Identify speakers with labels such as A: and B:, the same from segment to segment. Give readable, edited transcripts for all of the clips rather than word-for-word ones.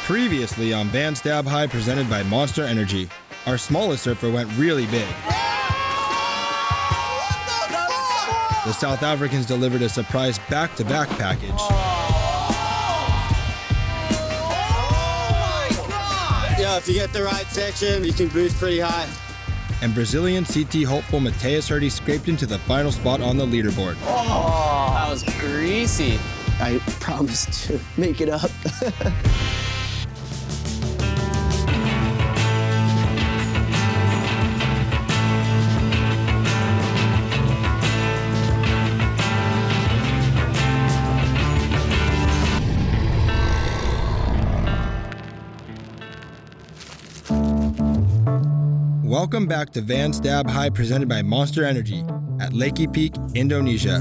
A: Previously on Van Stab High presented by Monster Energy, our smallest surfer went really big. The South Africans delivered a surprise back-to-back package.
B: Yeah, if you get the right section, you can boost pretty high.
A: And Brazilian CT hopeful Mateus Hurdy scraped into the final spot on the leaderboard.
C: Oh, that was greasy.
B: I promised to make it up.
A: Welcome back to Van Stab High presented by Monster Energy at Lakey Peak, Indonesia.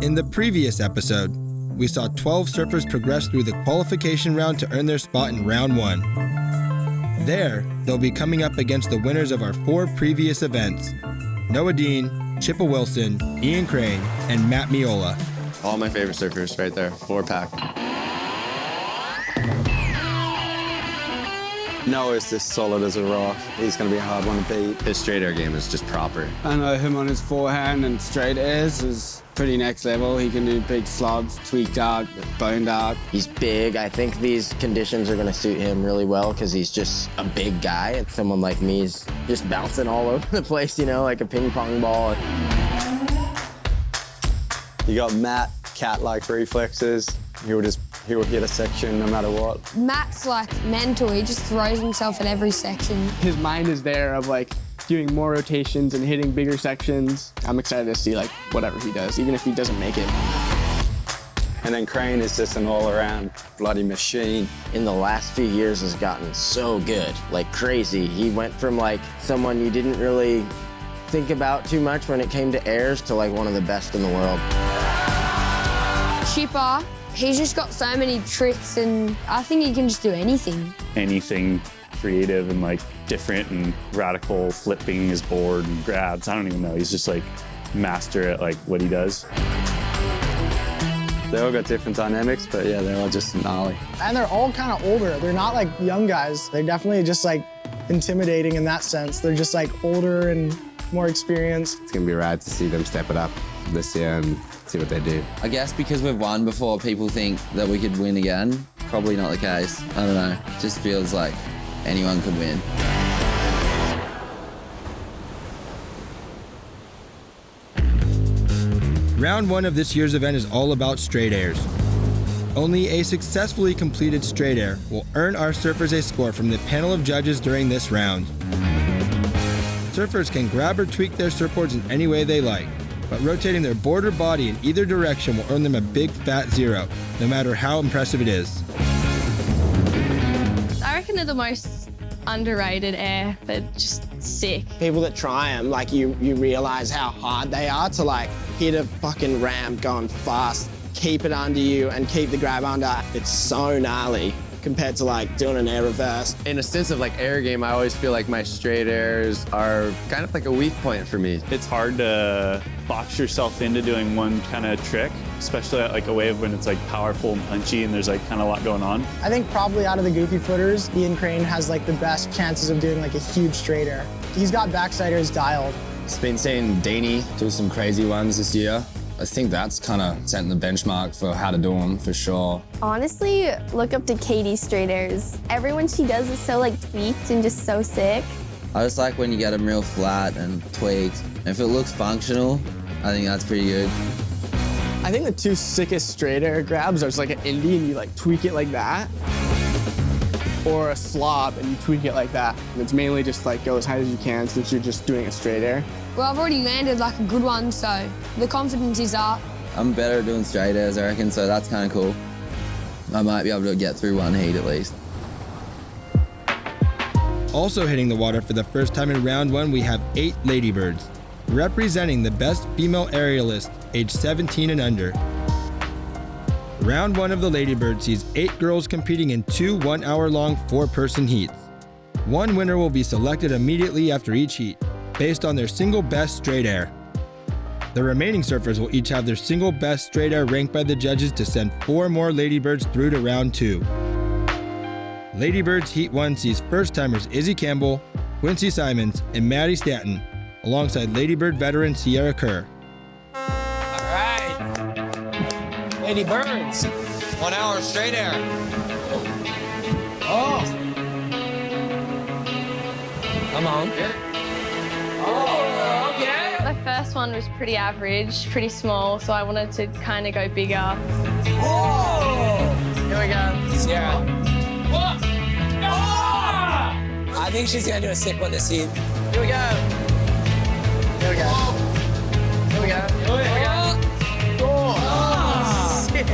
A: In the previous episode, we saw 12 surfers progress through the qualification round to earn their spot in round 1. There, they'll be coming up against the winners of our 4 previous events: Noah Dean, Chippa Wilson, Ian Crane, and Matt Miola.
D: All my favorite surfers right there, 4-pack.
B: Noah's just solid as a rock. He's going to be a hard one to beat.
D: His straight air game is just proper.
E: I know him on his forehand and straight airs is pretty next level. He can do big slobs, tweaked out, boned out.
C: He's big. I think these conditions are going to suit him really well because he's just a big guy. And someone like me is just bouncing all over the place, you know, like a ping pong ball.
B: You got Matt, cat-like reflexes. He'll hit a section no matter what.
F: Matt's like mental, he just throws himself at every section.
E: His mind is there of like doing more rotations and hitting bigger sections. I'm excited to see like whatever he does, even if he doesn't make it.
B: And then Crane is just an all-around bloody machine.
C: In the last few years has gotten so good, like crazy. He went from like someone you didn't really think about too much when it came to airs to like one of the best in the world.
F: Chippa, he's just got so many tricks and I think he can just do anything.
G: Anything creative and like different and radical, flipping his board and grabs. I don't even know. He's just like master at like what he does.
B: They all got different dynamics, but yeah, they're all just gnarly.
H: And they're all kind of older. They're not like young guys. They're definitely just like intimidating in that sense. They're just like older and more experienced.
D: It's gonna be rad to see them step it up this year and see what they do.
I: I guess because we've won before, people think that we could win again. Probably not the case. I don't know. Just feels like anyone could win.
A: Round 1 of this year's event is all about straight airs. Only a successfully completed straight air will earn our surfers a score from the panel of judges during this round. Surfers can grab or tweak their surfboards in any way they like, but rotating their board or body in either direction will earn them a big fat 0, no matter how impressive it is.
J: I reckon they're the most underrated air. They're just sick.
E: People that try them, like you realize how hard they are to like hit a fucking ramp going fast, keep it under you and keep the grab under. It's so gnarly compared to like doing an air reverse.
D: In a sense of like air game, I always feel like my straight airs are kind of like a weak point for me.
G: It's hard to box yourself into doing one kind of trick, especially at like a wave when it's like powerful and punchy and there's like kind of a lot going on.
H: I think probably out of the goofy footers, Ian Crane has like the best chances of doing like a huge straight air. He's got backsiders dialed.
D: It's been seeing Danny do some crazy ones this year. I think that's kind of setting the benchmark for how to do them, for sure.
J: Honestly, look up to Katie's straight airs. Everyone she does is so like tweaked and just so sick.
I: I just like when you get them real flat and tweaked. And if it looks functional, I think that's pretty good.
E: I think the 2 sickest straight air grabs are just like an indie and you like tweak it like that, or a slob and you tweak it like that. And it's mainly just like go as high as you can since you're just doing a straight air.
F: Well, I've already landed like a good one, so the confidence is up.
I: I'm better at doing straight airs, I reckon, so that's kind of cool. I might be able to get through one heat at least.
A: Also hitting the water for the first time in round 1, we have 8 Ladybirds, representing the best female aerialists aged 17 and under. Round 1 of the Ladybird sees 8 girls competing in 2 one-hour-long 4-person heats. One winner will be selected immediately after each heat, based on their single best straight air. The remaining surfers will each have their single best straight air ranked by the judges to send 4 more Ladybirds through to round 2. Ladybirds Heat 1 sees first-timers Izzy Campbell, Quincy Simons, and Maddie Stanton, alongside Ladybird veteran Sierra Kerr.
K: All right. Ladybirds. 1 hour straight air. Oh. Come on. Oh, okay.
L: My first one was pretty average, pretty small, so I wanted to kind of go bigger.
K: Oh. Here we go. Sierra. Oh. I think she's gonna do a sick one this heat. Here we go. Here we go. Here we go. Here we go. Oh, sick.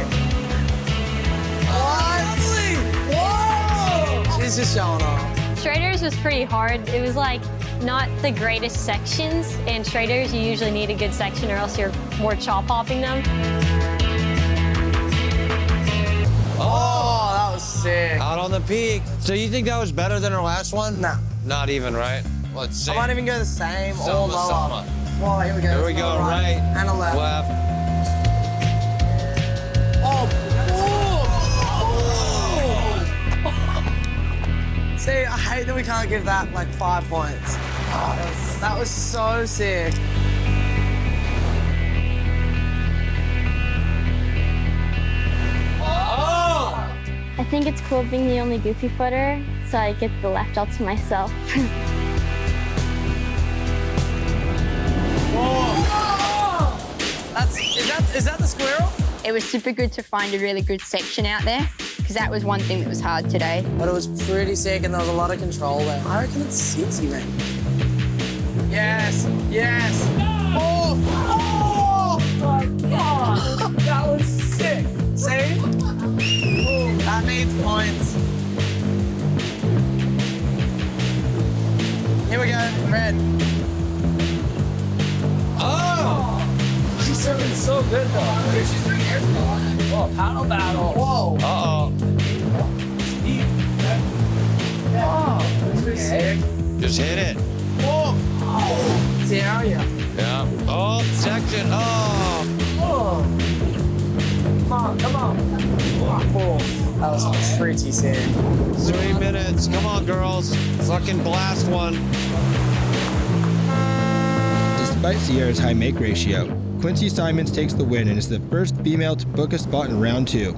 K: Whoa! She's just showing off.
L: Straighters was pretty hard. It was like not the greatest sections, and straighters you usually need a good section or else you're more chop hopping them.
K: Oh, that was sick. Out on the peak. So you think that was better than our last one?
M: No.
K: Not even, right? Well, it's
M: I might even go the same or
K: Sama,
M: lower.
K: sama.
M: Well, here we go.
K: Here we go, right.
M: And a left.
K: Left.
M: Oh. See, I hate that we can't give that like 5 points. That was so sick.
J: I think it's cool being the only goofy footer, so I get the left all to myself.
M: Is that the squirrel?
N: It was super good to find a really good section out there, because that was one thing that was hard today.
M: But it was pretty sick and there was a lot of control there. I reckon it's 60, man. Yes, yes. Oh, my God. That was sick. See? That needs points. Here we go, red.
K: Oh! She's serving so good, though. She's doing air Whoa, paddle battle. Whoa. Uh-oh. Oh, okay. Just hit it.
M: Whoa. Oh. See, how are you?
K: Yeah. Oh, section. Oh.
M: Oh. Come on, come on. Oh, that was pretty sick.
K: 3 minutes. Come on, girls. Fucking blast one.
A: Despite Sierra's high make ratio, Quincy Simons takes the win and is the first female to book a spot in round 2.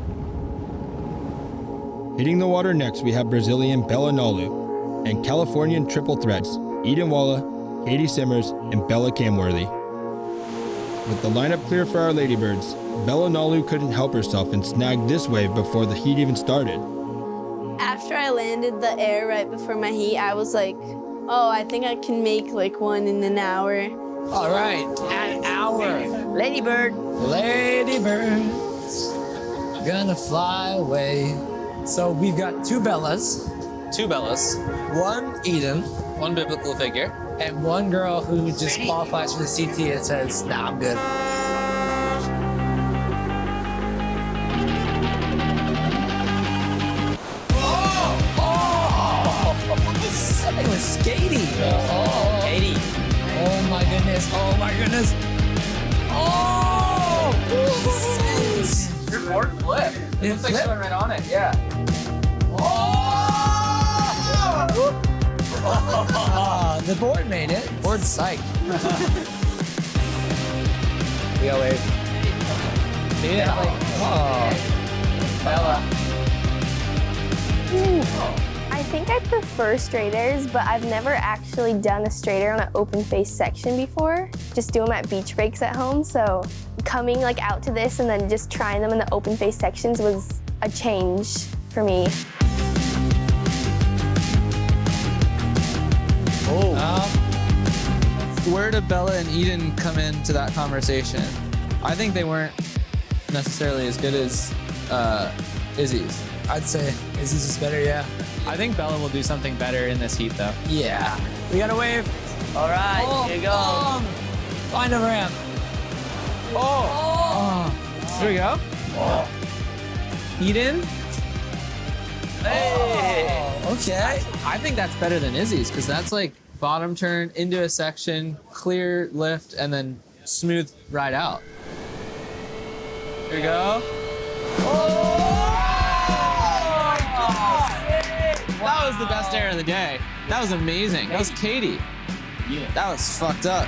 A: Hitting the water next, we have Brazilian Bella Nalu and Californian triple threats Eden Walla, Katie Simmers, and Bella Camworthy. With the lineup clear for our Ladybirds, Bella Nalu couldn't help herself and snagged this wave before the heat even started.
J: After I landed the air right before my heat, I was like, oh, I think I can make like one in an hour.
K: All right, an hour.
N: Ladybird.
K: Ladybirds, gonna fly away.
O: So we've got 2 Bellas,
K: 2 Bellas,
O: 1 Eden,
K: 1 biblical figure,
O: and 1 girl who just qualifies for the CT and says, nah, I'm good. Something was skating.
K: Oh, Katie.
O: Oh my goodness. Oh my goodness. Oh!
K: Your board flipped. It looks like she went right on it, yeah.
O: Oh! The board made it. Board's psyched.
K: We got wave.
O: Yeah.
K: Oh. Bella.
J: I think I prefer straighters, but I've never actually done a straighter on an open face section before. Just do them at beach breaks at home, so coming like out to this and then just trying them in the open face sections was a change for me.
P: Where did Bella and Eden come into that conversation? I think they weren't necessarily as good as Izzy's.
O: I'd say Izzy's is better, yeah.
P: I think Bella will do something better in this heat, though.
O: Yeah. We got a wave.
N: All right, here you go.
O: Find a ramp.
P: Oh! Here we go.
O: Oh.
P: Eden?
N: Hey!
O: Okay.
P: I think that's better than Izzy's, because that's like bottom turn into a section, clear lift, and then smooth ride out. Here we go.
O: Oh!
P: That was the best air of the day. That was amazing. That was Katie.
K: Yeah.
P: That was fucked up.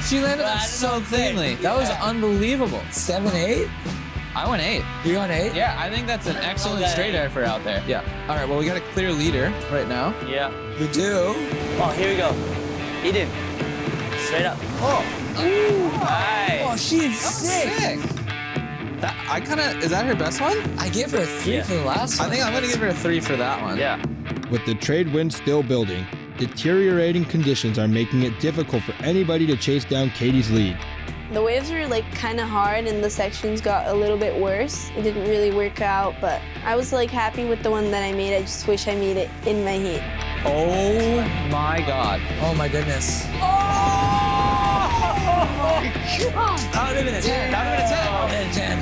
P: She landed that so cleanly. That was unbelievable.
K: 7-8?
P: I went 8.
K: You got 8?
P: Yeah, I think that's an excellent straight air for out there. Yeah. All right, well, we got a clear leader right now.
K: Yeah. We do. Oh, here we go. Eden. Straight up. Oh. Nice.
M: Oh, she's sick.
P: That, is that her best one?
M: I give her a 3 for the last one.
P: I think I'm gonna give her a 3 for that one.
K: Yeah.
A: With the trade wind still building, deteriorating conditions are making it difficult for anybody to chase down Katie's lead.
Q: The waves were like kind of hard and the sections got a little bit worse. It didn't really work out, but I was like happy with the one that I made. I just wish I made it in my heat.
P: Oh my God.
M: Oh my goodness.
K: Oh! That would have been a 10. That would have been a 10.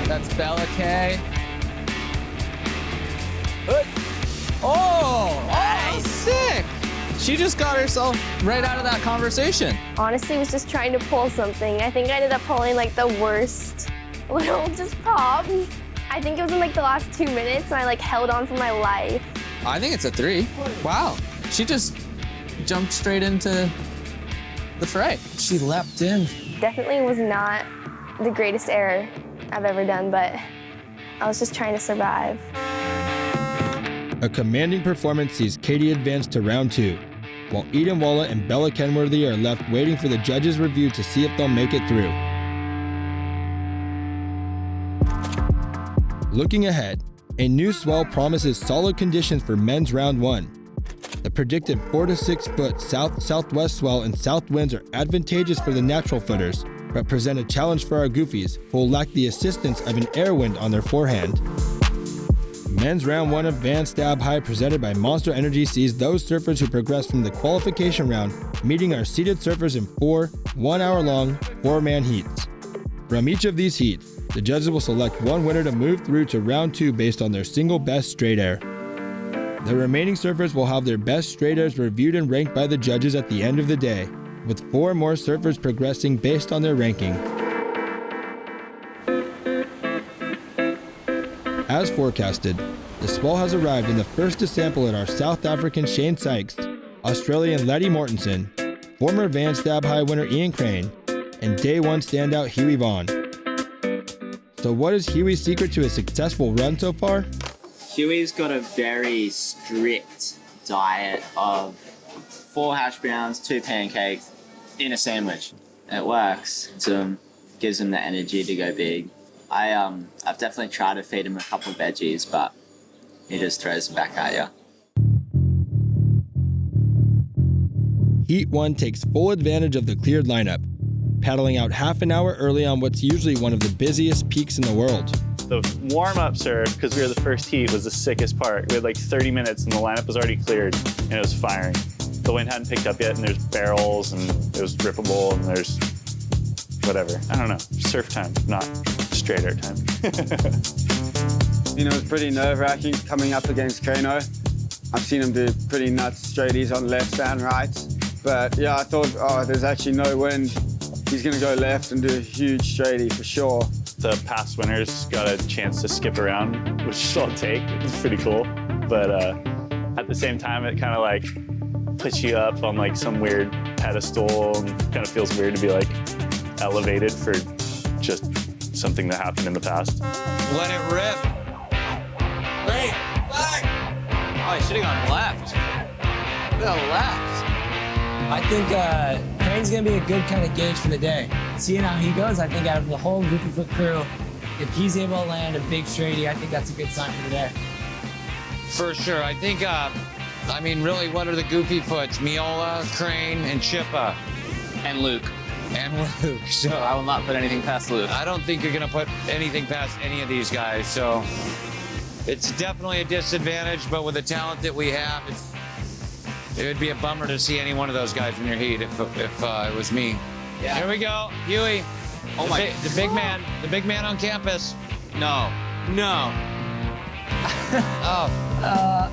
P: That's Bella K.
K: Oh!
P: Nice. Sick. She just got herself right out of that conversation.
J: Honestly, was just trying to pull something. I think I ended up pulling like the worst little just pop. I think it was in like the last 2 minutes and I like held on for my life.
P: I think it's a 3. Wow. She just jumped straight into the fray.
M: She leapt in.
J: Definitely was not the greatest error I've ever done, but I was just trying to survive.
A: A commanding performance sees Katie advance to round 2, while Eden Walla and Bella Kenworthy are left waiting for the judges' review to see if they'll make it through. Looking ahead, a new swell promises solid conditions for men's round 1. The predicted 4 to 6 foot south-southwest swell and south winds are advantageous for the natural footers, but present a challenge for our goofies, who will lack the assistance of an air wind on their forehand. Men's round 1 of Van Stab High presented by Monster Energy sees those surfers who progress from the qualification round meeting our seeded surfers in 4 1-hour-long 4-man heats. From each of these heats, the judges will select one winner to move through to round 2 based on their single best straight air. The remaining surfers will have their best straight airs reviewed and ranked by the judges at the end of the day, with 4 more surfers progressing based on their ranking. As forecasted, the swell has arrived and the first to sample it are South African Shane Sykes, Australian Letty Mortensen, former Van Stab High winner Ian Crane, and Day 1 standout Huey Vaughn. So what is Huey's secret to a successful run so far?
R: Huey's got a very strict diet of 4 hash browns, 2 pancakes in a sandwich. It works. It gives him the energy to go big. I've definitely tried to feed him a couple of veggies, but he just throws them back at you.
A: Heat 1 takes full advantage of the cleared lineup, paddling out half an hour early on what's usually one of the busiest peaks in the world.
G: The warm-up surf, because we were the first heat, was the sickest part. We had like 30 minutes and the lineup was already cleared and it was firing. The wind hadn't picked up yet and there's barrels and it was rippable and there's whatever. I don't know, surf time, not straight air time.
B: You know, it's pretty nerve-wracking coming up against Kano. I've seen him do pretty nuts straighties on lefts and rights. But yeah, I thought, oh, there's actually no wind. He's gonna go left and do a huge straightie for sure.
G: The past winners got a chance to skip around, which I'll take. It's pretty cool. But at the same time, it kind of like puts you up on like some weird pedestal and kind of feels weird to be like elevated for just something that happened in the past.
P: Let it rip. Great. Flag. Oh, he should have gone left. Go left.
M: I think Crane's gonna be a good kind of gauge for the day. Seeing how he goes, I think out of the whole Goofy Foot crew, if he's able to land a big straightie, I think that's a good sign for the day.
S: For sure. I think, I mean, really, what are the Goofy Foots? Miola, Crane, and Chippa.
P: And Luke.
S: And Luke. So
P: I will not put anything past Luke.
S: I don't think you're going to put anything past any of these guys. So it's definitely a disadvantage, but with the talent that we have, it would be a bummer to see any one of those guys in your heat if it was me.
P: Yeah.
S: Here we go, Huey.
P: Oh my!
S: The big man on campus.
P: No.
S: Oh.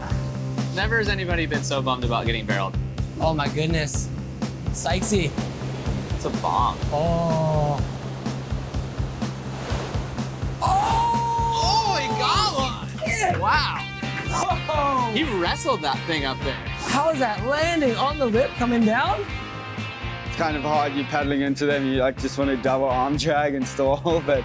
P: Never has anybody been so bummed about getting barreled.
M: Oh my goodness. Sykesy. It's a bomb.
O: Oh.
M: Oh, he got one! Wow.
O: Oh.
M: He wrestled that thing up there.
O: How is that landing on the lip coming down?
B: It's kind of hard. You're paddling into them. You like just want to double arm drag and stall, but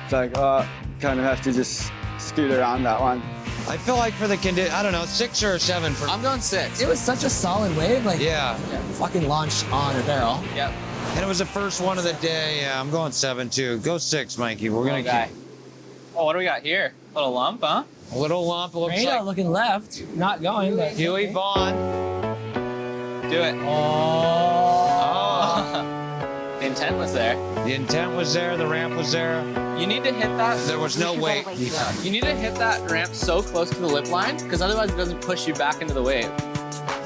B: it's like, oh, kind of have to just scoot around that one.
S: I feel like for the I don't know, 6 or 7 for.
M: I'm going 6.
O: It was such a solid wave. Like,
S: yeah.
O: Fucking launched on a barrel.
M: Yep.
S: And it was the first one of the day. Yeah, I'm going 7 too. Go 6, Mikey. We're gonna keep.
M: Oh, what do we got here? A little lump, huh?
S: A little lump. It looks
O: Reno
S: like
O: looking left, not going. But
S: Huey Vaughn.
M: Do it.
S: Oh.
M: The intent was there.
S: The intent was there. The ramp was there.
M: You need to hit that.
S: There was no weight.
M: You need to hit that ramp so close to the lip line, because otherwise it doesn't push you back into the wave.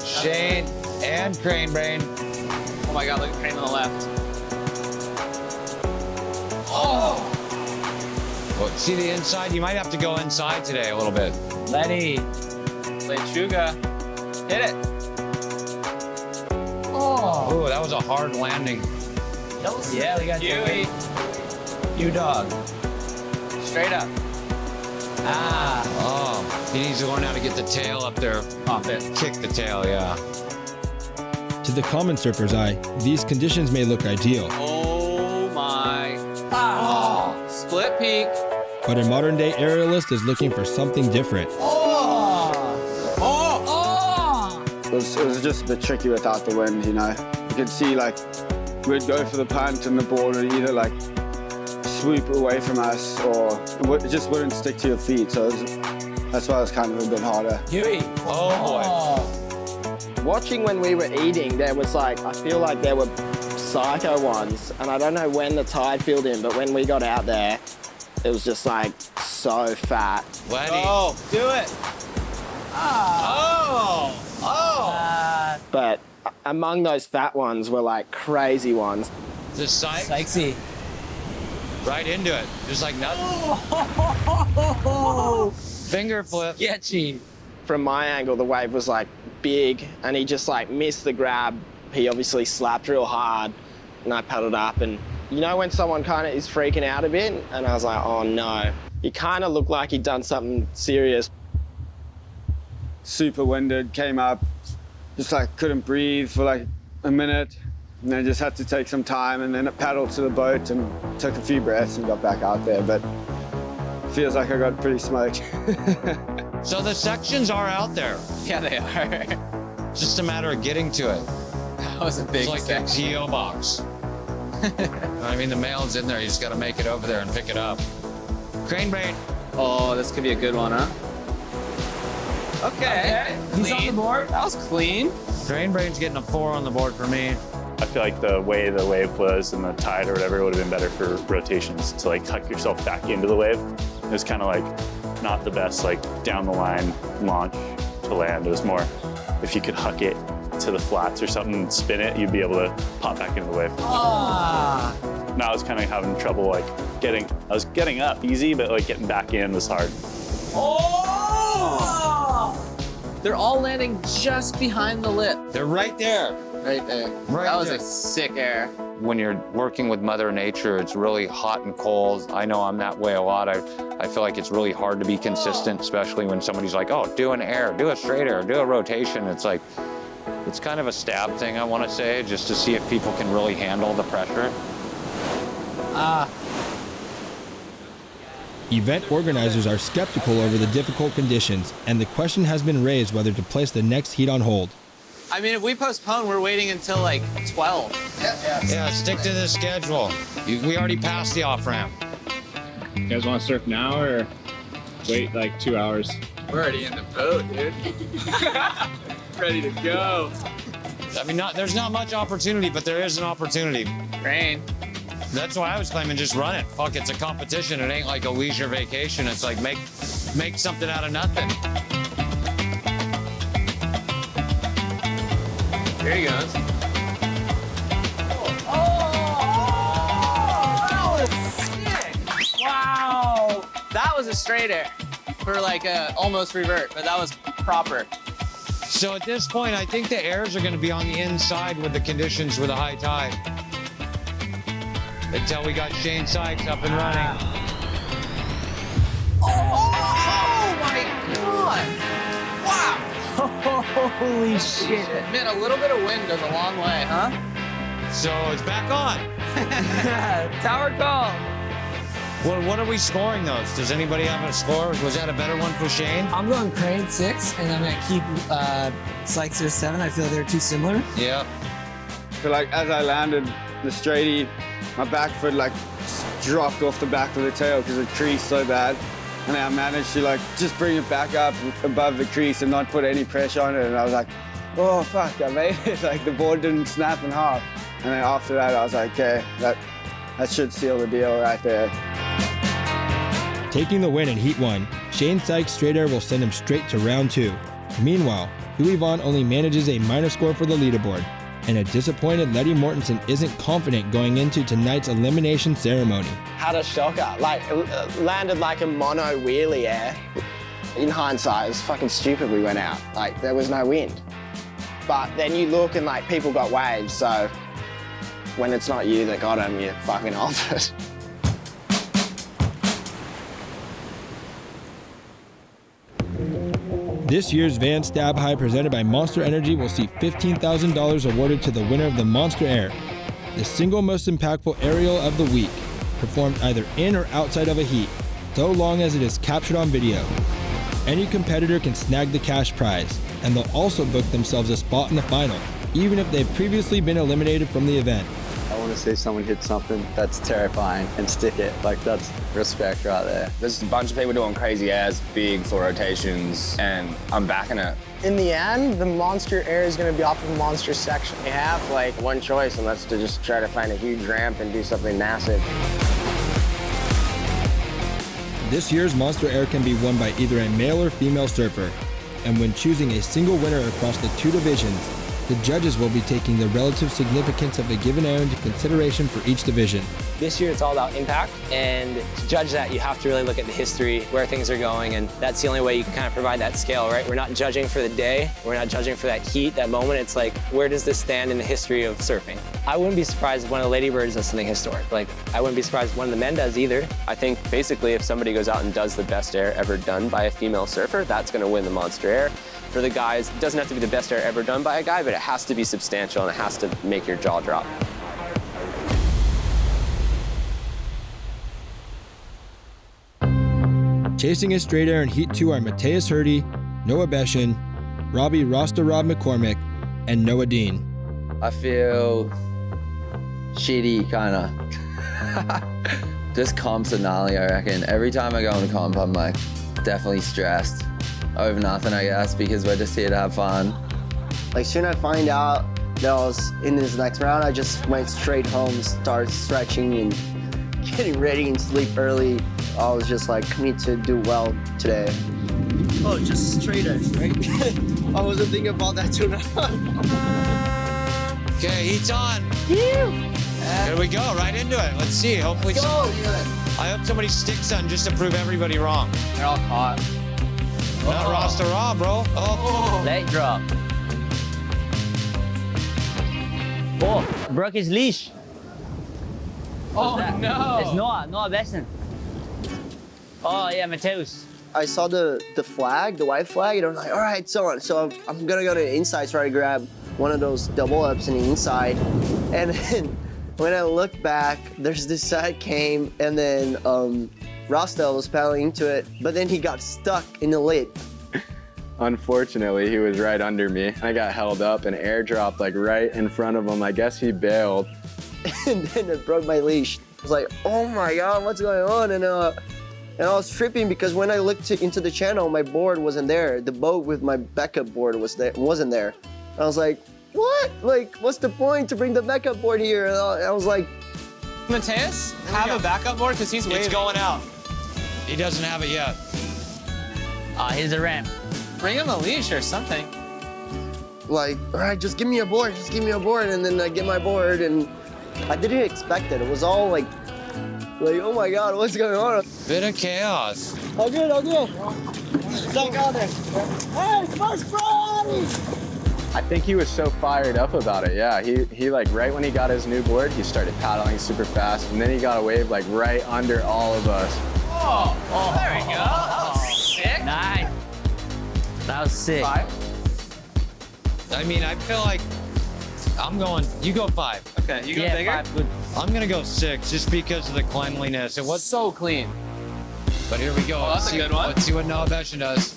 S: Shane and Crane Brain.
M: Oh my God, look at Crane on the left.
S: Oh! Well, see the inside? You might have to go inside today a little bit.
O: Letty.
M: Lechuga. Hit it.
O: Oh.
S: Ooh, that was a hard landing.
O: Yeah, we got
M: Huey.
S: You dog.
M: Straight up.
S: Ah. Oh, he needs to learn how to get the tail up there.
M: Pop it.
S: Kick the tail, yeah.
A: To the common surfer's eye, these conditions may look ideal,
M: Oh my. Oh. Split peak.
A: but a modern-day aerialist is looking for something different.
B: It was just a bit tricky without the wind, you know. You could see like we'd go for the punt and the ball would either like swoop away from us or it just wouldn't stick to your feet. So that's why it was kind of a bit harder.
O: Huey.
S: Oh
C: boy. Watching when we were eating, there was like, I feel like there were psycho ones, and I don't know when the tide filled in, but when we got out there, it was just like so fat.
S: Letty.
M: Oh, do it.
S: Oh. Oh.
C: But among those fat ones were like crazy ones.
S: The Sykes?
O: Sykesy.
S: Right into it. Just like nothing.
O: Oh.
S: Finger flip.
O: Sketchy.
C: From my angle, the wave was like big, and he just like missed the grab. He obviously slapped real hard, and I paddled up, and you know when someone kind of is freaking out a bit, and I was like, oh no. He kind of looked like he'd done something serious.
B: Super winded, came up, just like couldn't breathe for like a minute, and then just had to take some time, and then I paddled to the boat and took a few breaths and got back out there, but it feels like I got pretty smoked.
S: So the sections are out there.
M: Yeah, they are.
S: It's just a matter of getting to it.
M: That was a big
S: It's like
M: section.
S: a Geo box. I mean, the mail's in there. You just got to make it over there and pick it up. Crane Brain.
M: Oh, this could be a good one, huh? Okay.
O: He's on the board.
M: That was clean.
S: Crane Brain's getting a 4 on the board for me.
G: I feel like the way the wave was and the tide or whatever would have been better for rotations to like huck yourself back into the wave. It was kind of like not the best like down the line launch to land. It was more if you could huck it to the flats or something and spin it, you'd be able to pop back into the wave.
O: Ah.
G: Now I was kind of having trouble like I was getting up easy, but like getting back in was hard.
O: Oh.
M: They're all landing just behind the lip.
S: They're right there.
M: Right there.
S: Right
M: that was
S: there.
M: a sick air.
S: When you're working with Mother Nature, it's really hot and cold. I know I'm that way a lot. I feel like it's really hard to be consistent, especially when somebody's like, oh, do an air, do a straight air, do a rotation. It's like, it's kind of a stab thing, I want to say, just to see if people can really handle the pressure.
A: Event organizers are skeptical over the difficult conditions, and the question has been raised whether to place the next heat on hold.
M: I mean, if we postpone, we're waiting until like 12.
S: Yeah, stick to the schedule. We already passed the off-ramp.
T: You guys want to surf now or wait like 2 hours?
M: We're already in the boat, dude. Ready to go.
S: I mean, there's not much opportunity, but there is an opportunity.
M: Rain.
S: That's why I was claiming just run it. Fuck, it's a competition. It ain't like a leisure vacation. It's like make something out of nothing.
M: Here he goes.
O: That was sick. Wow.
M: That was a straight air for like a almost revert, but that was proper.
S: So at this point, I think the airs are going to be on the inside with the conditions with a high tide. until we got Shane Sykes up and running.
M: Oh my God! Wow! Holy shit.
P: Man, a little bit of wind goes a long way, huh?
S: So it's back on.
M: Tower call.
S: What are we scoring those? Does anybody have a score? Was that a better one for Shane?
O: I'm going Crane 6, and I'm going to keep Sykes at 7. I feel they're too similar.
S: Yeah.
B: So like as I landed the straightie, my back foot like dropped off the back of the tail because the crease so bad. And I managed to like just bring it back up above the crease and not put any pressure on it. And I was like, oh fuck, I made it. Like the board didn't snap in half. And then after that, I was like, okay, that should seal the deal right there.
A: Taking the win in Heat 1, Shane Sykes' straight air will send him straight to round 2. Meanwhile, Huey Vaughn only manages a minor score for the leaderboard, and a disappointed Letty Mortensen isn't confident going into tonight's elimination ceremony.
C: Had a shocker, like landed like a mono wheelie air. In hindsight, it was fucking stupid we went out. Like there was no wind. But then you look and like people got waves, so when it's not you that got them, you're fucking off it.
A: This year's Van Stab High presented by Monster Energy will see $15,000 awarded to the winner of the Monster Air, the single most impactful aerial of the week, performed either in or outside of a heat, so long as it is captured on video. Any competitor can snag the cash prize, and they'll also book themselves a spot in the final, even if they've previously been eliminated from the event.
U: I want to see someone hit something that's terrifying and stick it. Like, that's respect right there.
D: There's a bunch of people doing crazy airs, big full rotations, and I'm backing it.
H: In the end, the Monster Air is going to be off of the Monster section.
C: You have like one choice, and that's to just try to find a huge ramp and do something massive.
A: This year's Monster Air can be won by either a male or female surfer, and when choosing a single winner across the 2 divisions, the judges will be taking the relative significance of a given air into consideration for each division.
V: This year it's all about impact, and to judge that you have to really look at the history, where things are going, and that's the only way you can kind of provide that scale, right? We're not judging for the day, we're not judging for that heat, that moment. It's like, where does this stand in the history of surfing? I wouldn't be surprised if one of the Ladybirds does something historic. Like, I wouldn't be surprised if one of the men does either.
W: I think basically if somebody goes out and does the best air ever done by a female surfer, that's gonna win the Monster Air. For the guys, it doesn't have to be the best air ever done by a guy, but it has to be substantial and it has to make your jaw drop.
A: Chasing a straight air in Heat 2 are Mateus Hurdy, Noah Beshin, Robbie Rasta Rob McCormick, and Noah Dean.
I: I feel shitty, kinda. This comp's a gnarly, I reckon. Every time I go on a comp, I'm like definitely stressed over nothing, I guess, because we're just here to have fun.
C: Like soon I find out that I was in this next round, I just went straight home, started stretching and getting ready and sleep early. I was just like, I need to do well today.
M: Oh, just straight edge, right? I wasn't thinking about that too now.
S: Okay, heat's on. Here we go, right into it. Let's see. Hopefully, I hope somebody sticks something just to prove everybody wrong.
M: They're all caught.
S: Not Rasta Raw, bro. Oh.
X: Leg drop. Oh, broke his leash.
P: Oh, no.
X: It's Noah Besson. Oh, yeah, Mateus.
C: I saw the flag, the white flag, and I was like, all right, so I'm gonna go to the inside, try to grab one of those double ups in the inside. And then when I looked back, there's this side came, and then Rasta was paddling into it, but then he got stuck in the lid.
U: Unfortunately, he was right under me. I got held up and airdropped like right in front of him. I guess he bailed.
C: And then it broke my leash. I was like, oh my God, what's going on? And I was tripping because when I looked into the channel, my board wasn't there. The boat with my backup board wasn't there. I was like, what? Like, what's the point to bring the backup board here? And I was like,
P: Mateus, have a backup board because he's waving.
S: It's going out. He doesn't have it yet.
X: Here's the ramp.
P: Bring him a leash or something.
C: Like, all right, just give me a board, and then I get my board, and I didn't expect it. It was all like, oh my God, what's going on?
S: Bit of chaos.
M: All good. Stuck out there. Hey, first prize!
U: I think he was so fired up about it. Yeah, he like right when he got his new board, he started paddling super fast, and then he got a wave like right under all of us.
K: Oh, there we go. That was sick. Nice. That was sick.
S: 5. I mean, I feel like you go 5.
K: Okay, you go bigger? 5, good.
S: I'm gonna go 6 just because of the cleanliness. It was
P: so clean.
S: But here we go.
K: Oh, that's a good one.
S: Let's see what Noah Beshan does.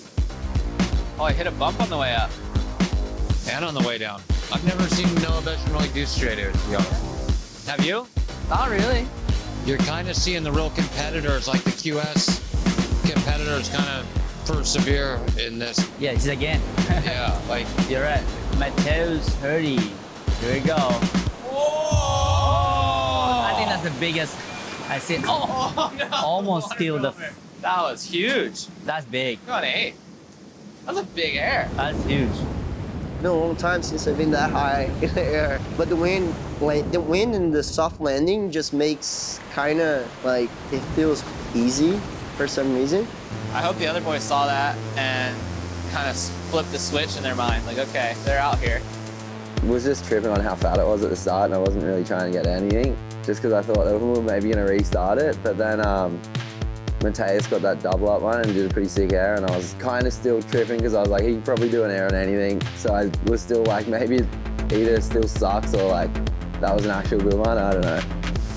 K: Oh, I hit a bump on the way up.
S: And on the way down. I've never seen Noah Beshan really do straight air, to be honest.
K: Have you?
P: Not really.
S: You're kind of seeing the real competitors, like the QS competitors kind of persevere in this.
K: Yeah, it's again.
S: Yeah, like.
K: You're right. Mateus Hurdy. Here we go.
S: Oh!
K: I think that's the biggest I see. Oh, no. Almost steal the.
P: That was huge.
K: That's big.
P: Got 8. That's a big air.
K: That's huge.
C: No long time since I've been that high in the air. But the wind and the soft landing just makes kind of like it feels easy for some reason.
P: I hope the other boys saw that and kind of flipped the switch in their mind. Like, okay, they're out here.
I: Was just tripping on how fat it was at the start, and I wasn't really trying to get anything, just because I thought we were maybe gonna restart it. But then Mateus got that double up one and did a pretty sick air, and I was kind of still tripping because I was like, he could probably do an air on anything. So I was still like, maybe either it still sucks or like that was an actual good one. I don't know.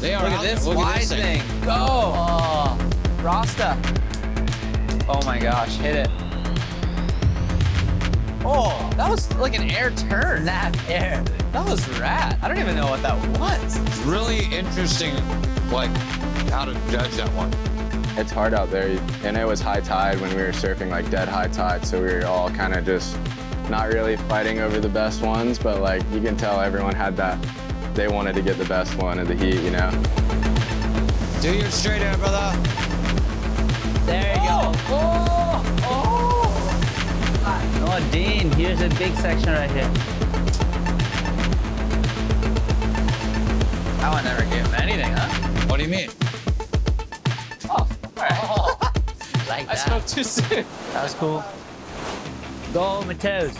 S: They are.
P: Look at this wide thing. Go! Oh, Rasta. Oh my gosh, hit it. Oh, that was like an air turn.
K: That air.
P: That was rad. I don't even know what that was.
S: It's really interesting, like, how to judge that one.
U: It's hard out there, and it was high tide when we were surfing, like dead high tide, so we were all kind of just not really fighting over the best ones, but like you can tell everyone had that, they wanted to get the best one in the heat, you know?
S: Do your straight air, brother.
K: There you go. Oh, Dean, here's a big section right here.
P: That one never gave him anything, huh?
S: What do you mean?
P: Oh, all right. Oh.
K: Like
P: I
K: that.
P: spoke too soon.
K: That was cool. Go, Mateus.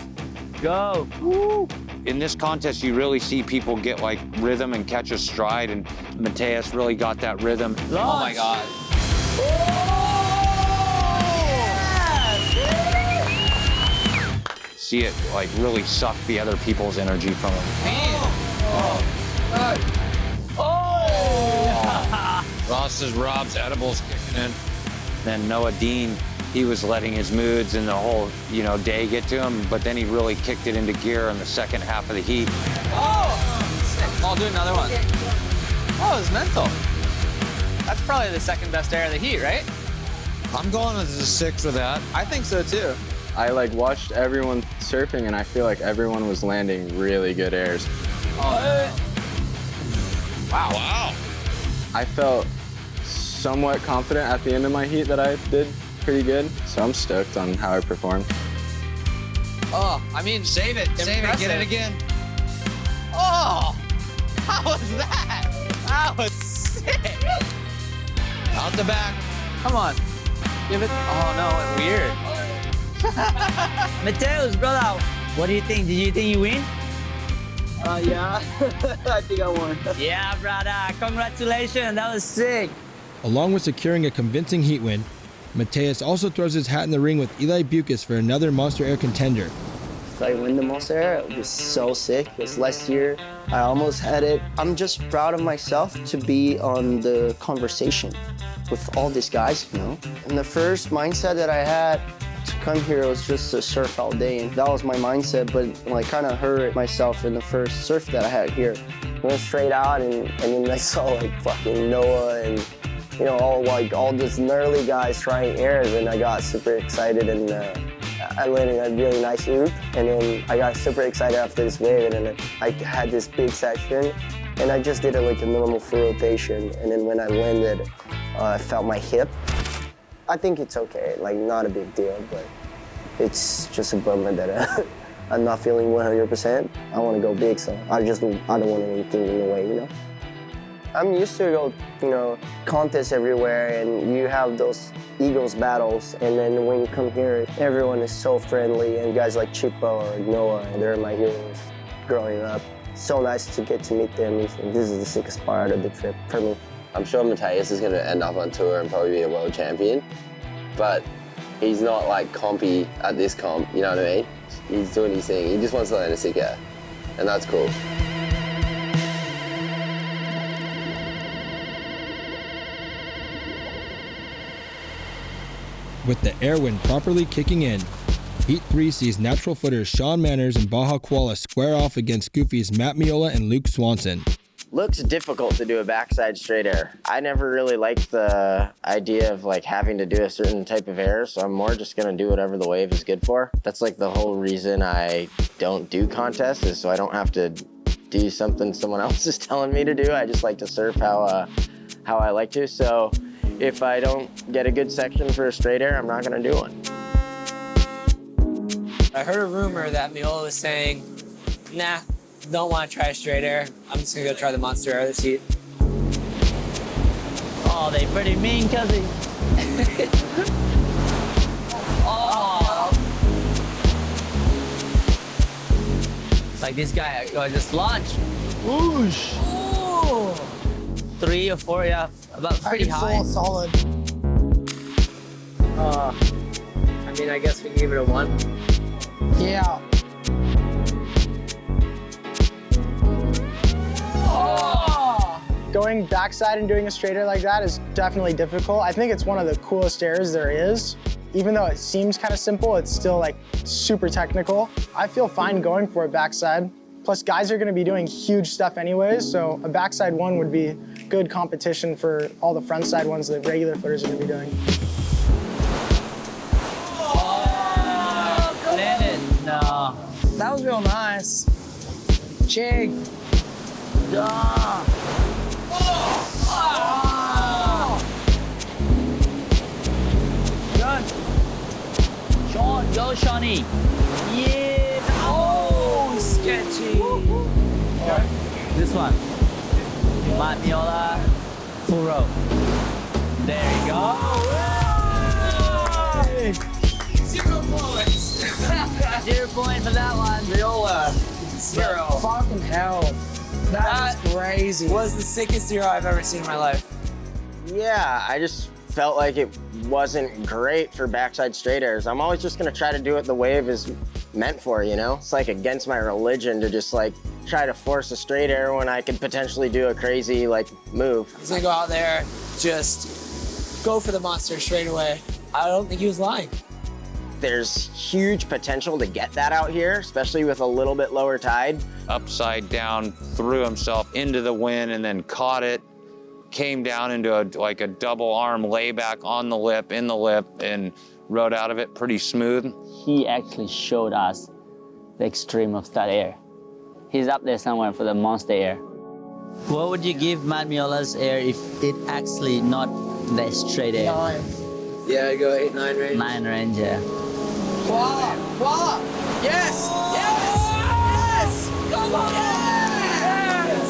K: Go. Woo.
S: In this contest, you really see people get like rhythm and catch a stride, and Mateus really got that rhythm.
K: Launch.
P: Oh my God.
S: See it like really suck the other people's energy from him. Ross's Rob's edibles kicking in. Then Noah Dean, he was letting his moods and the whole, day get to him, but then he really kicked it into gear in the second half of the heat.
P: Oh! I'll do another one. Oh, it was mental. That's probably the second best air of the heat, right?
S: I'm going as a 6 with that.
P: I think so too.
U: I like watched everyone surfing, and I feel like everyone was landing really good airs.
P: Oh. Wow.
U: I felt somewhat confident at the end of my heat that I did pretty good, so I'm stoked on how I performed.
P: Oh, I mean,
S: Save it, get it again.
P: Oh, how was that? That was sick.
S: Out the back.
P: Come on, give it. Oh no, weird.
K: Mateus, brother, what do you think? Did you think you win?
C: Yeah, I think I won.
K: Yeah, brother, congratulations, that was sick.
A: Along with securing a convincing heat win, Mateus also throws his hat in the ring with Eli Bucas for another Monster Air contender.
C: I win the Monster Air, it was so sick. This last year, I almost had it. I'm just proud of myself to be on the conversation with all these guys, And the first mindset that I had to come here was just to surf all day, and that was my mindset, but I kind of hurt myself in the first surf that I had here. Went straight out, and then I saw like fucking Noah and all these gnarly guys trying airs, and I got super excited, and I landed a really nice loop, and then I got super excited after this wave, and then I had this big section, and I just did it like a normal full rotation, and then when I landed, I felt my hip. I think it's okay, like not a big deal, but it's just a bummer that I'm not feeling 100%. I want to go big, so I don't want anything in the way, I'm used to contests everywhere, and you have those Eagles battles, and then when you come here, everyone is so friendly, and guys like Chippo or Noah, they're my heroes growing up. So nice to get to meet them. This is the sickest part of the trip for me.
I: I'm sure Matthias is going to end up on tour and probably be a world champion, but he's not like compy at this comp, you know what I mean? He's doing his thing. He just wants to learn a sick air, and that's cool.
A: With the air wind properly kicking in, Heat 3 sees natural footers Sean Manners and Baja Kuala square off against Goofy's Matt Miola and Luke Swanson.
C: Looks difficult to do a backside straight air. I never really liked the idea of like having to do a certain type of air, so I'm more just gonna do whatever the wave is good for. That's like the whole reason I don't do contests, is so I don't have to do something someone else is telling me to do. I just like to surf how I like to. So if I don't get a good section for a straight air, I'm not gonna do one.
M: I heard a rumor that Miola was saying, nah, don't want to try a straight air. I'm just gonna go try the monster air this heat.
X: Oh, they pretty mean, cuzzy. Oh. Like this guy, just launch. Whoosh. Ooh. 3 or 4, yeah, about pretty high.
H: Solid.
M: I mean, I guess we can give it a 1.
H: Yeah.
M: Oh.
H: Going backside and doing a straight air like that is definitely difficult. I think it's one of the coolest airs there is. Even though it seems kind of simple, it's still like super technical. I feel fine going for a backside. Plus guys are gonna be doing huge stuff anyways, so a backside one would be good competition for all the frontside ones that regular footers are gonna be doing.
X: No.
M: That was real nice. Jig.
X: Duh. Good. Sean, go Shawnee. Yeah.
M: Oh, sketchy.
X: This one. Matt Miola, full row. There you go.
M: Hey. 0 points.
X: 0 point for that one.
M: Miola. 0.
H: Fucking hell. That is crazy.
M: Was the sickest zero I've ever seen in my life.
C: Yeah, I just felt like it wasn't great for backside straight airs. I'm always just gonna try to do what the wave is meant for, you know? It's like against my religion to just like try to force a straight air when I could potentially do a crazy like move.
M: He's gonna go out there, just go for the monster straight away. I don't think he was lying.
C: There's huge potential to get that out here, especially with a little bit lower tide.
S: Upside down, threw himself into the wind and then caught it, came down into a double arm layback on the lip, in the lip, and rode out of it pretty smooth.
X: He actually showed us the extreme of that air. He's up there somewhere for the monster air. What would you give Matt Miola's air if it actually not the straight air?
M: 9. Yeah, I go 8, 9 range.
X: 9 range, yeah.
M: Voila! Voila! Yes! Yes! Yes! Come on! Yes!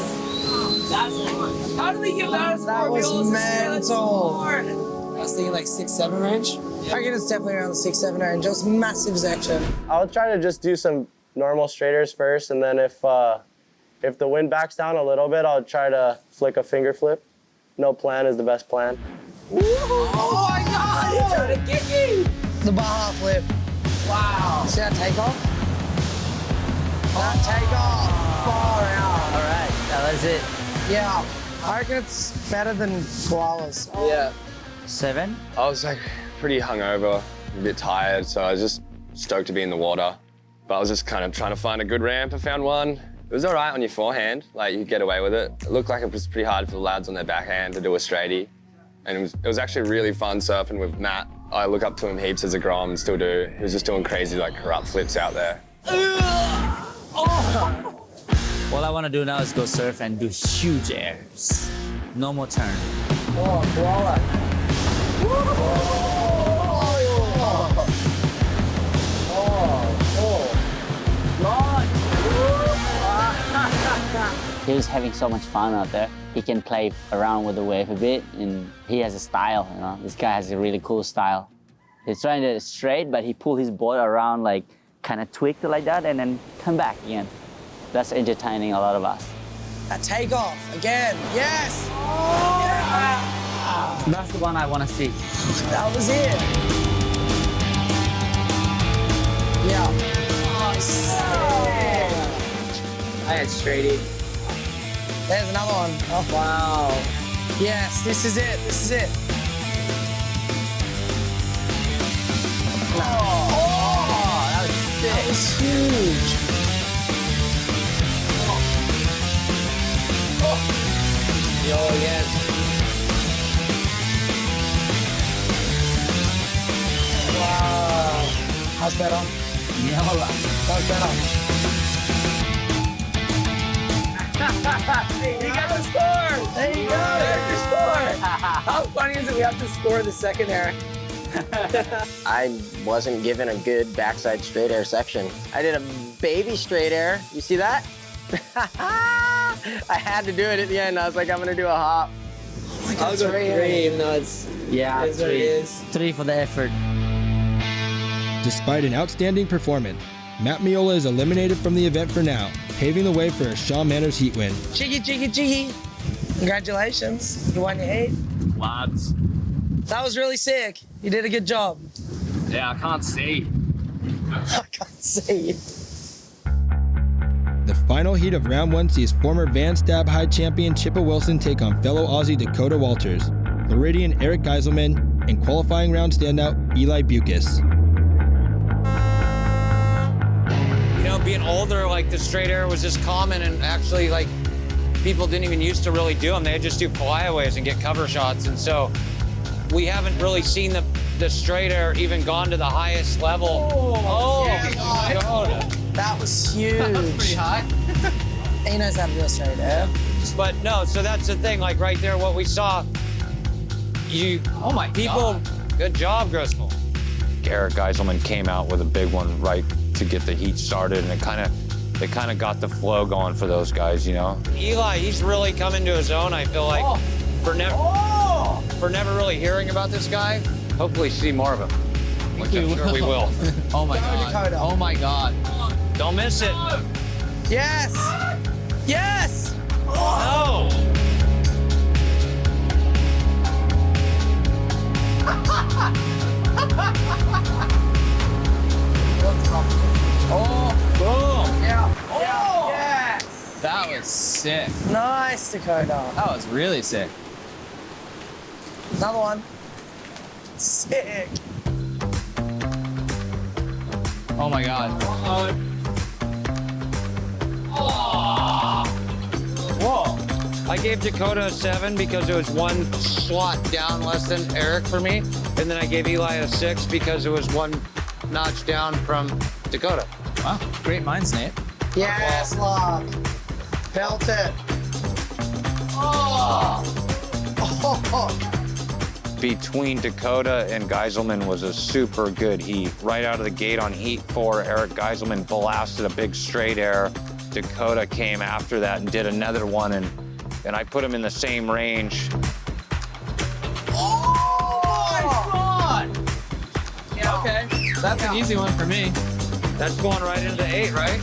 M: That's one. How do we give that a score?
H: That was mental.
M: I was thinking like 6, 7 range. I reckon it's definitely around the 6, 7 range. Just massive section.
C: I'll try to just do some normal straighters first, and then if the wind backs down a little bit, I'll try to flick a finger flip. No plan is the best plan.
M: Oh my God! He tried to kick me!
H: The Baja flip.
M: Wow.
H: See that takeoff? That takeoff. Far out.
X: All right, that was it.
H: Yeah. I reckon it's better than koalas.
M: Yeah.
X: 7?
U: I was like pretty hungover, a bit tired, so I was just stoked to be in the water. But I was just kind of trying to find a good ramp. I found one. It was all right on your forehand, like you get away with it. It looked like it was pretty hard for the lads on their backhand to do a straightie. And it was actually really fun surfing with Matt. I look up to him heaps as a grom and still do. He was just doing crazy like corrupt flips out there.
X: All I want to do now is go surf and do huge airs. No more turn.
M: Oh, koala.
X: He was having so much fun out there. He can play around with the wave a bit, and he has a style, you know. This guy has a really cool style. He's trying to straight, but he pulled his board around, like, kind of tweaked it like that, and then come back again. That's entertaining a lot of us.
M: A takeoff again. Yes. Oh. Yeah.
X: That's the one I want to see.
M: That was it. Yeah. Nice.
K: I had straighty.
M: There's another one. Oh, wow. Yes, this is it. This is it.
X: Oh, that was sick.
M: That was huge.
K: Yo, yes.
M: Wow. How's better?
X: Yeah,
M: how's better?
K: You got the score!
M: There you go!
K: There's your score! How funny is it we have to score the second air?
C: I wasn't given a good backside straight air section. I did a baby straight air. You see that? I had to do it at the end. I was like, I'm gonna do a hop.
K: Oh my God, I'll go 3, even though it's...
X: Yeah,
K: what it is.
X: 3 for the effort.
A: Despite an outstanding performance, Matt Miola is eliminated from the event for now, paving the way for a Shawn Manners heat win.
M: Cheeky, cheeky, cheeky. Congratulations. You won your heat.
D: Lads.
M: That was really sick. You did a good job.
D: Yeah, I can't see.
M: I can't see.
A: The final heat of round 1 sees former Van Stab High champion Chippa Wilson take on fellow Aussie Dakota Walters, Floridian Eric Geiselman, and qualifying round standout Eli Bucas.
S: You know, being older, like the straight air was just common, and actually, like, people didn't even used to really do them. They'd just do flyaways and get cover shots, and so we haven't really seen the straight air even gone to the highest level. Oh my God.
M: That was huge.
S: That was pretty high.
M: He knows how to do a straight air.
S: But no, so that's the thing, like right there, what we saw, oh my people, good job, Griswold. Eric Geiselman came out with a big one right to get the heat started, and it kind of got the flow going for those guys, you know? Eli, he's really come into his own, I feel like, for never really hearing about this guy. Hopefully see more of him, which I'm sure we will.
P: Oh my God. Oh my God.
S: Don't miss it.
M: Yes! Yes!
S: No!
P: Oh,
S: boom!
M: Yeah.
P: Oh!
M: Yes!
P: That was sick.
M: Nice, Dakota.
P: That was really sick.
M: Another one. Sick.
P: Oh my God.
S: Whoa! I gave Dakota a 7 because it was one slot down less than Eric for me, and then I gave Eli a 6 because it was one notch down from Dakota.
P: Wow, great minds, Nate.
M: Yes, lock. Belt it.
S: Oh! Between Dakota and Geiselman was a super good heat. Right out of the gate on heat 4, Eric Geiselman blasted a big straight air. Dakota came after that and did another one, and I put him in the same range.
P: Oh my God! Yeah, okay. That's an easy one for me.
S: That's going right into the 8, right?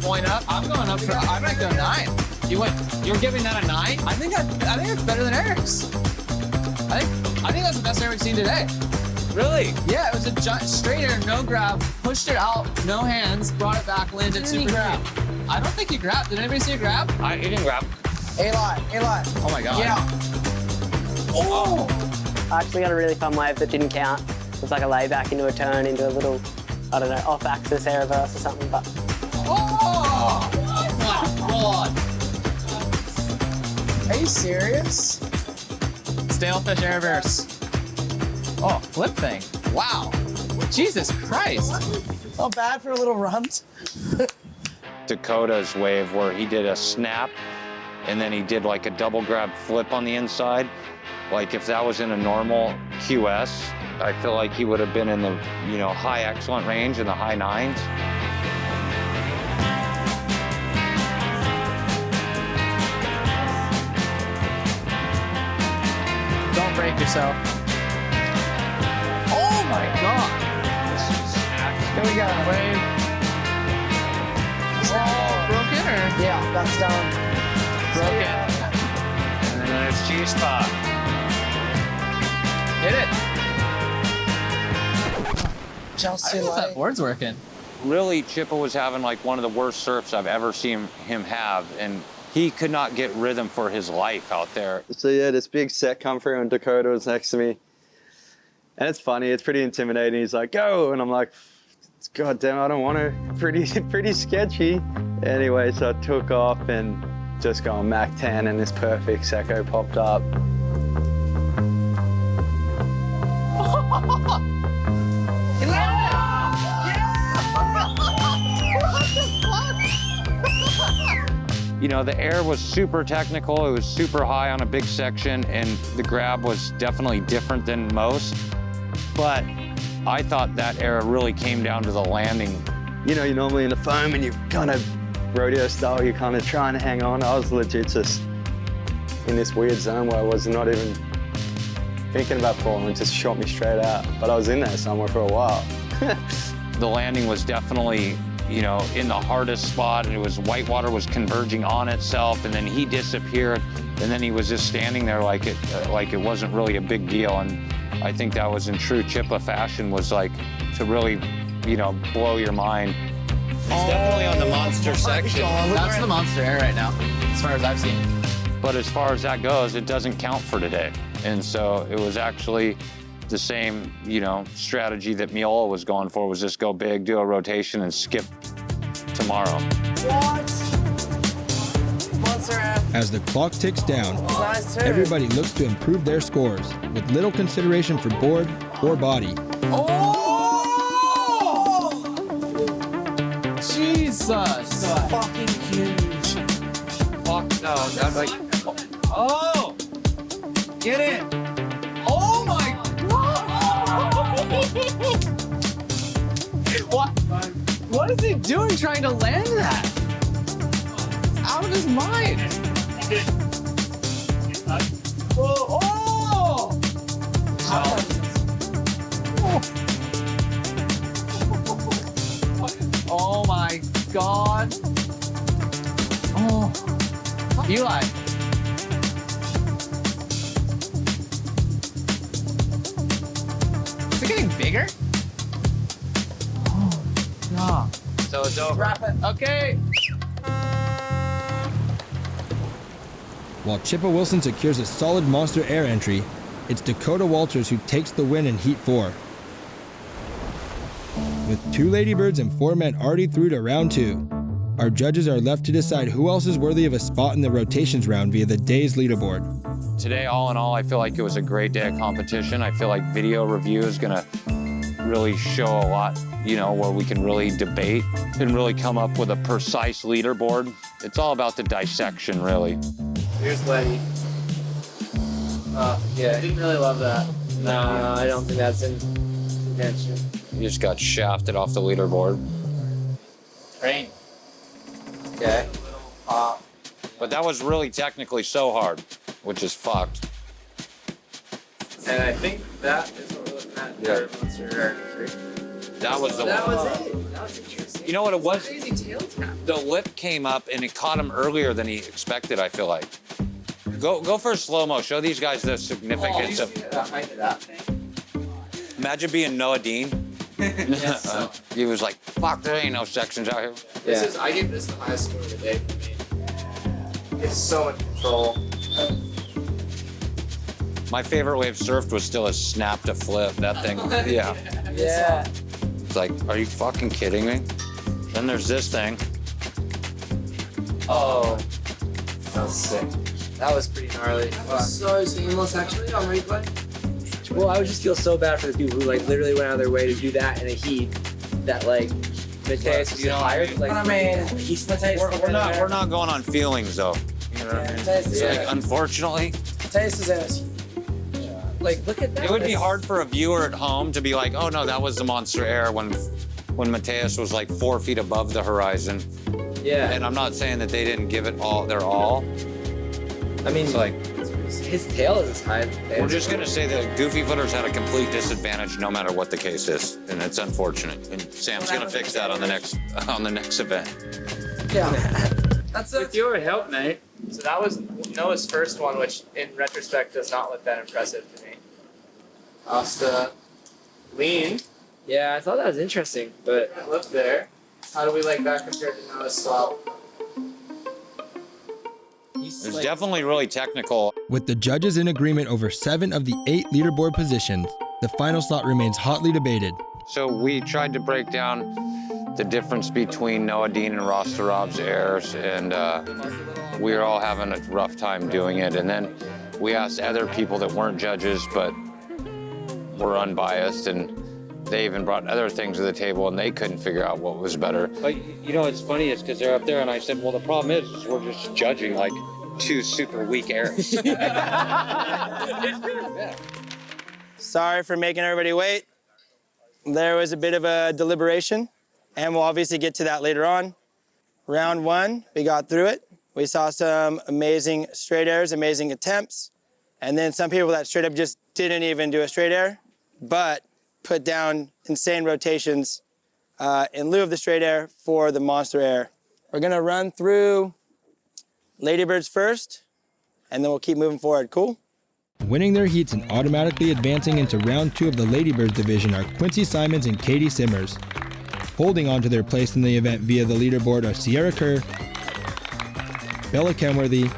S: Point up.
P: I'm going up for. I might go 9.
S: You're giving that a 9?
P: I think it's better than Eric's. I think that's the best air we've seen today.
S: Really?
P: Yeah, it was a straight air, no grab, pushed it out, no hands, brought it back, landed super grab. I don't think he grabbed. Did anybody see a grab?
S: He didn't grab.
M: Eli.
P: Oh my God.
M: Yeah.
P: Oh!
E: I actually got a really fun wave that didn't count. It was like a layback into a turn, into a little, I don't know, off-axis air reverse or something, but...
P: Oh! My God!
M: Are you serious?
P: Stalefish air reverse. Oh, flip thing. Wow. Jesus Christ.
M: Not bad for a little runt.
S: Dakota's wave where he did a snap and then he did like a double grab flip on the inside. Like if that was in a normal QS, I feel like he would have been in the, high excellent range in the high 9s.
P: like yourself. Oh my god!
H: Here we go.
P: Wave. Oh, broken or?
H: Yeah, that's down.
P: Broken.
S: And then there's G-spot.
P: Hit it.
H: Chelsea
P: I don't know if that board's working.
S: Really, Chippa was having like one of the worst surfs I've ever seen him have, and he could not get rhythm for his life out there.
B: So yeah, this big set come through and Dakota was next to me. And it's funny, it's pretty intimidating. He's like, go, and I'm like, God damn, I don't want to. Pretty sketchy. Anyway, so I took off and just going Mach 10 and this perfect Secco popped up.
S: You know, the air was super technical. It was super high on a big section, and the grab was definitely different than most. But I thought that air really came down to the landing.
B: You know, you're normally in the foam and you kind of rodeo style, you're kind of trying to hang on. I was legit just in this weird zone where I was not even thinking about falling. It just shot me straight out. But I was in there somewhere for a while.
S: The landing was definitely, you know, in the hardest spot, and it was whitewater was converging on itself, and then he disappeared, and then he was just standing there like it wasn't really a big deal. And I think that was in true Chippa fashion, was like to really, you know, blow your mind.
D: It's definitely on the monster section.
P: That's the monster air right now, as far as I've seen.
S: But as far as that goes, it doesn't count for today. And so it was actually the same, you know, strategy that Miola was going for, was just go big, do a rotation, and skip tomorrow.
M: What? Monster air.
A: As the clock ticks down,
M: Nice too.
A: everybody looks to improve their scores with little consideration for board or body.
P: Oh! Jesus!
M: Fucking huge.
S: Fuck no, I'm like,
P: Oh! Get it! Oh my god! What is he doing trying to land that? Out of his mind! Oh! Oh my god! Oh, Eli. Is it getting bigger? Oh, no.
S: So it's over.
M: Wrap it.
P: Okay.
A: While Chippa Wilson secures a solid monster air entry, it's Dakota Walters who takes the win in Heat 4. With 2 Ladybirds and 4 men already through to round 2, our judges are left to decide who else is worthy of a spot in the rotations round via the day's leaderboard.
S: Today, all in all, I feel like it was a great day of competition. I feel like video review is gonna really show a lot, you know, where we can really debate and really come up with a precise leaderboard. It's all about the dissection, really.
P: Here's Letty. Yeah, I didn't really love that.
V: No, I don't think that's in contention.
S: You just got shafted off the leaderboard.
P: Train.
V: Okay.
S: But that was really technically so hard, which is fucked.
P: And I think that is what we're looking at.
S: Yeah. That was the
P: That
S: one.
P: was it. That was interesting.
S: You know what it was?
P: Crazy tail tap.
S: The lip came up and it caught him earlier than he expected, I feel like. Go for slow-mo. Show these guys the significance of... Imagine being Noah Dean.
P: Yes.
S: He was like, fuck, there ain't no sections out here.
P: This is, I give this the highest score of the day for me. It's so much control.
S: My favorite wave surfed was still a snap to flip. That thing, yeah.
M: Yeah.
S: It's like, are you fucking kidding me? Then there's this thing.
P: Oh. That was sick.
V: That was pretty gnarly.
M: So seamless actually on replay.
V: Well, I would just feel so bad for the people who like literally went out of their way to do that in a heat that like Mateus was hired. Like,
M: I mean,
S: We're not going on feelings though. You know what I mean? It's like, unfortunately,
M: Mateus is ass.
V: Like, look at that.
S: it would be hard for a viewer at home to be like, oh no, that was the monster air when Mateus was like 4 feet above the horizon.
V: Yeah.
S: And I'm not saying that they didn't give it all their all.
V: I mean,
S: it's like,
M: his tail is as high as
S: We're just gonna say that Goofy Footers had a complete disadvantage no matter what the case is, and it's unfortunate. And Sam's gonna fix that on the next event.
M: Yeah. That's with your help, mate. So that was Noah's first one, which in retrospect does not look that impressive to me. Asta lean. Yeah, I thought that was interesting, but it looked there. How do we like that compared to Noah's slop?
S: It's definitely really technical.
A: With the judges in agreement over 7 of the 8 leaderboard positions, the final slot remains hotly debated.
S: So we tried to break down the difference between Noah Dean and Rasta Rob's airs, and we were all having a rough time doing it. And then we asked other people that weren't judges but were unbiased, and they even brought other things to the table, and they couldn't figure out what was better.
F: But you know what's funny is because they're up there, and I said, well, the problem is we're just judging like 2 super weak airs.
H: Sorry for making everybody wait. There was a bit of a deliberation, and we'll obviously get to that later on. Round 1, we got through it. We saw some amazing straight airs, amazing attempts, and then some people that straight up just didn't even do a straight air, but put down insane rotations in lieu of the straight air for the monster air. We're gonna run through Ladybirds first, and then we'll keep moving forward. Cool?
A: Winning their heats and automatically advancing into round 2 of the Ladybirds division are Quincy Simons and Katie Simmers. Holding on to their place in the event via the leaderboard are Sierra Kerr, Bella Kenworthy,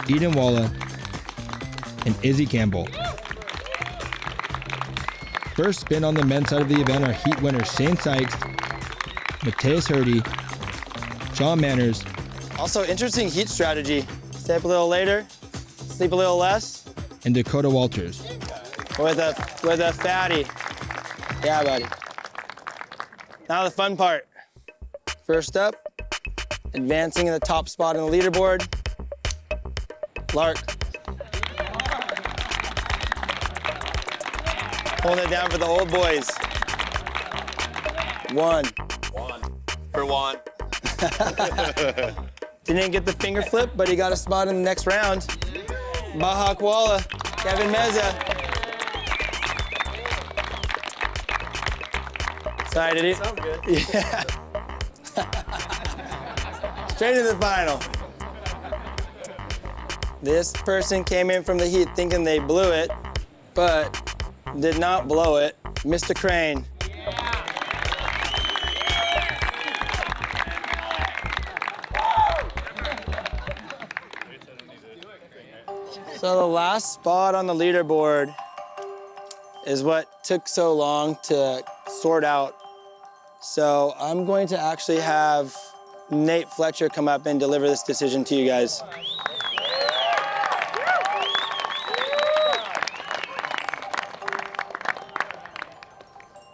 A: Eden Walla, and Izzy Campbell. First spin on the men's side of the event are heat winners Shane Sykes, Mateus Hurdy, Sean Manners.
H: Also, interesting heat strategy. Stay up a little later, sleep a little less.
A: And Dakota Walters.
H: With a fatty. Yeah, buddy. Now the fun part. First up, advancing in the top spot on the leaderboard, Lark. Holding it down for the old boys. 1.
F: For 1.
H: Didn't get the finger flip, but he got a spot in the next round. Baha Kuala, Kevin Meza. Sorry, did he?
M: Sound good.
H: Yeah. Straight to the final. This person came in from the heat thinking they blew it, but did not blow it. Mr. Crane. So the last spot on the leaderboard is what took so long to sort out. So I'm going to actually have Nate Fletcher come up and deliver this decision to you guys.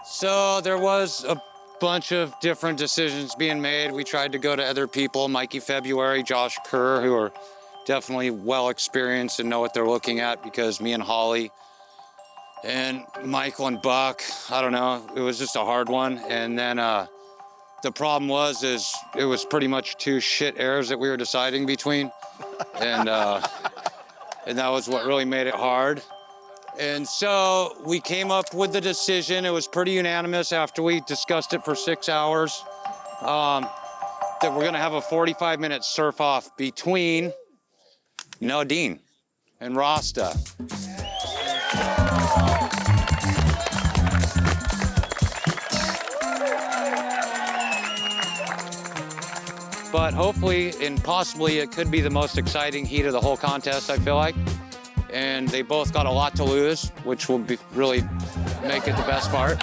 S: So there was a bunch of different decisions being made. We tried to go to other people, Mikey February, Josh Kerr, who are definitely well experienced and know what they're looking at, because me and Holly and Michael and Buck, I don't know, it was just a hard one. And then the problem was it was pretty much 2 shit airs that we were deciding between. And that was what really made it hard. And so we came up with the decision. It was pretty unanimous after we discussed it for 6 hours, that we're gonna have a 45-minute surf off between Nadine and Rasta. But hopefully and possibly it could be the most exciting heat of the whole contest, I feel like. And they both got a lot to lose, which will be really make it the best part.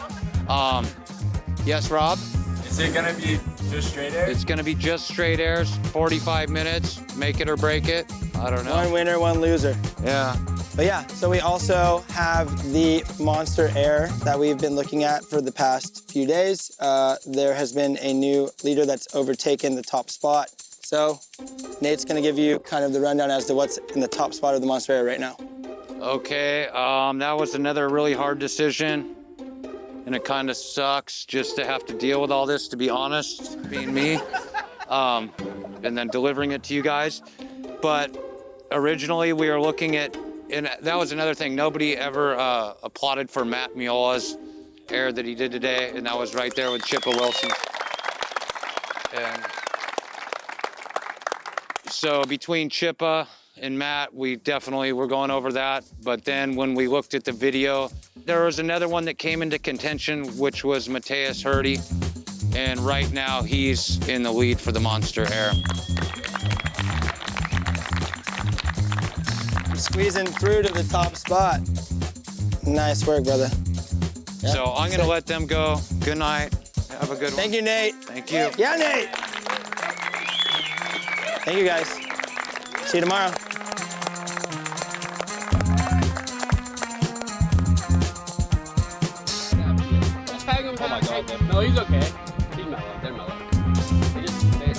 S: Yes, Rob?
F: Is it gonna be just straight airs?
S: It's gonna be just straight airs, 45 minutes, make it or break it. I don't know.
H: One winner, one loser.
S: Yeah.
H: But yeah, so we also have the monster air that we've been looking at for the past few days. There has been a new leader that's overtaken the top spot. So Nate's gonna give you kind of the rundown as to what's in the top spot of the monster air right now.
S: Okay, that was another really hard decision. And it kind of sucks just to have to deal with all this, to be honest, being me. And then delivering it to you guys. But originally we were looking at And that was another thing. Nobody ever applauded for Matt Miola's air that he did today, and that was right there with Chippa Wilson. And so between Chippa and Matt, we definitely were going over that. But then when we looked at the video, there was another one that came into contention, which was Mateus Hurdy. And right now, he's in the lead for the Monster Air.
C: Squeezing through to the top spot. Nice work, brother. Yep.
S: So I'm gonna let them go. Good night. Have a good one.
C: Thank you, Nate.
S: Thank you.
C: Yeah, Nate. Thank you, guys. See you tomorrow.
J: Oh my God. No, he's okay. He's mellow. They're mellow.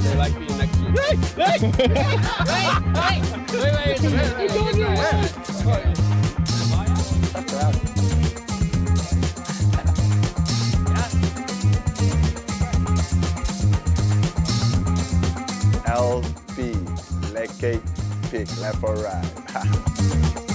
J: They like being next to you. Wait! He's going your way.
L: LB, leg kick, pick, left or right.